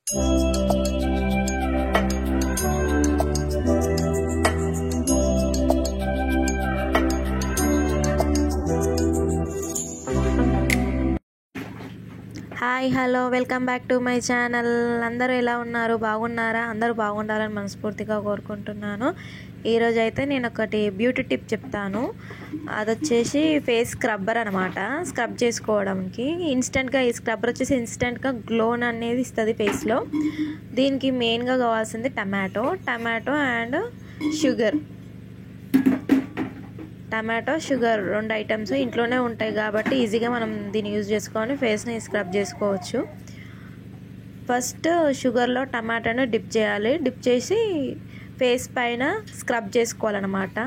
Hi hello welcome back to my channel. అందరూ ఎలా ఉన్నారు? బాగున్నారా? అందరూ బాగుండాలని మనస్ఫూర్తిగా కోరుకుంటున్నాను. ఈరోజు అయితే నేను ఒకటి బ్యూటీ టిప్ చెప్తాను. అది వచ్చేసి ఫేస్ స్క్రబ్బర్ అనమాట. స్క్రబ్ చేసుకోవడానికి ఇన్స్టెంట్గా ఈ స్క్రబ్బర్ వచ్చేసి ఇన్స్టెంట్గా గ్లోన్ అనేది ఇస్తుంది ఫేస్లో. దీనికి మెయిన్గా కావాల్సింది tomato and sugar. Tomato sugar 2 items ఇంట్లోనే ఉంటాయి కాబట్టి ఈజీగా మనం దీన్ని యూజ్ చేసుకొని ఫేస్ని స్క్రబ్ చేసుకోవచ్చు. ఫస్ట్ షుగర్లో టమాటాను డిప్ చేయాలి. డిప్ చేసి ఫేస్ పైన స్క్రబ్ చేసుకోవాలన్నమాట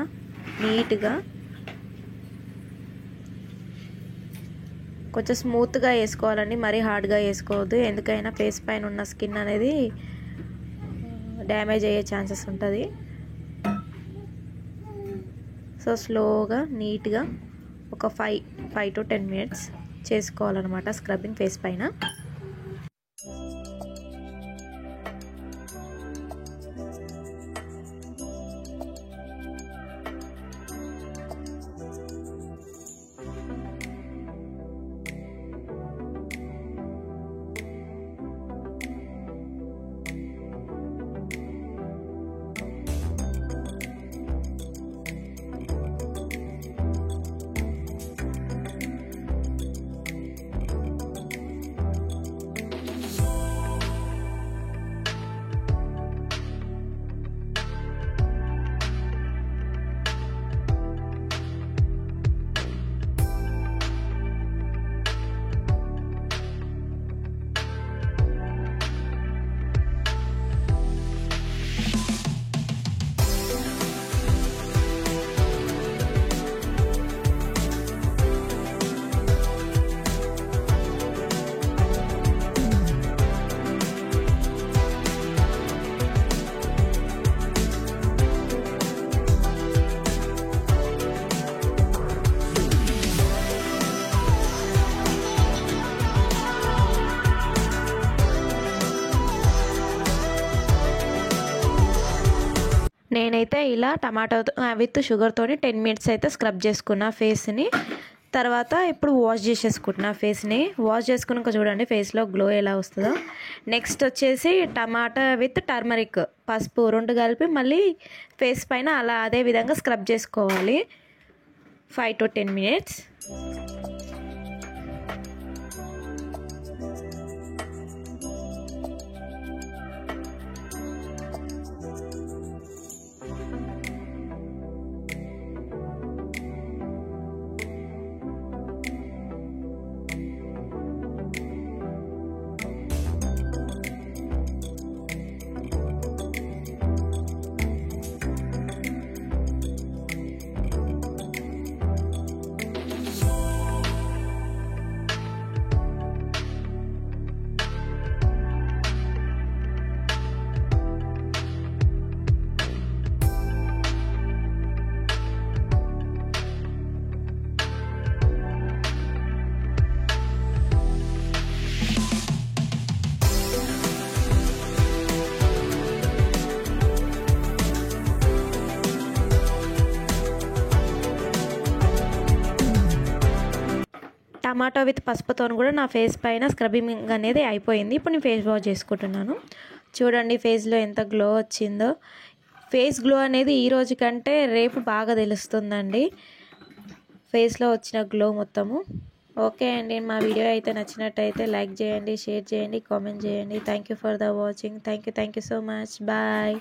నీట్గా. కొంచెం స్మూత్గా వేసుకోవాలండి, మరీ హార్డ్గా వేసుకోవద్దు. ఎందుకైనా ఫేస్ పైన ఉన్న స్కిన్ అనేది డ్యామేజ్ అయ్యే ఛాన్సెస్ ఉంటుంది. సో స్లోగా నీట్గా ఒక 5 to 10 minutes చేసుకోవాలన్నమాట స్క్రబ్బింగ్ ఫేస్ పైన. నేనైతే ఇలా టమాటో విత్ షుగర్తో 10 minutes అయితే స్క్రబ్ చేసుకున్నా ఫేస్ని. తర్వాత ఇప్పుడు వాష్ చేసేసుకుంటున్నా ఫేస్ని. వాష్ చేసుకున్నాక చూడండి ఫేస్లో గ్లో ఎలా వస్తుందో. నెక్స్ట్ వచ్చేసి టమాటా విత్ టర్మరిక్, పసుపు 2 కలిపి మళ్ళీ ఫేస్ పైన అలా అదే విధంగా స్క్రబ్ చేసుకోవాలి 5 to 10 minutes. టమాటో విత్ పసుపుతో కూడా నా ఫేస్ పైన స్క్రబ్బింగ్ అనేది అయిపోయింది. ఇప్పుడు నేను ఫేస్ వాష్ చేసుకుంటున్నాను. చూడండి ఫేస్లో ఎంత గ్లో వచ్చిందో. ఫేస్ గ్లో అనేది ఈ రోజు కంటే రేపు బాగా తెలుస్తుందండి ఫేస్లో వచ్చిన గ్లో మొత్తము. ఓకే అండి, మా వీడియో అయితే నచ్చినట్టయితే లైక్ చేయండి, షేర్ చేయండి, కామెంట్ చేయండి. Thank you for the watching. Thank you so much. Bye.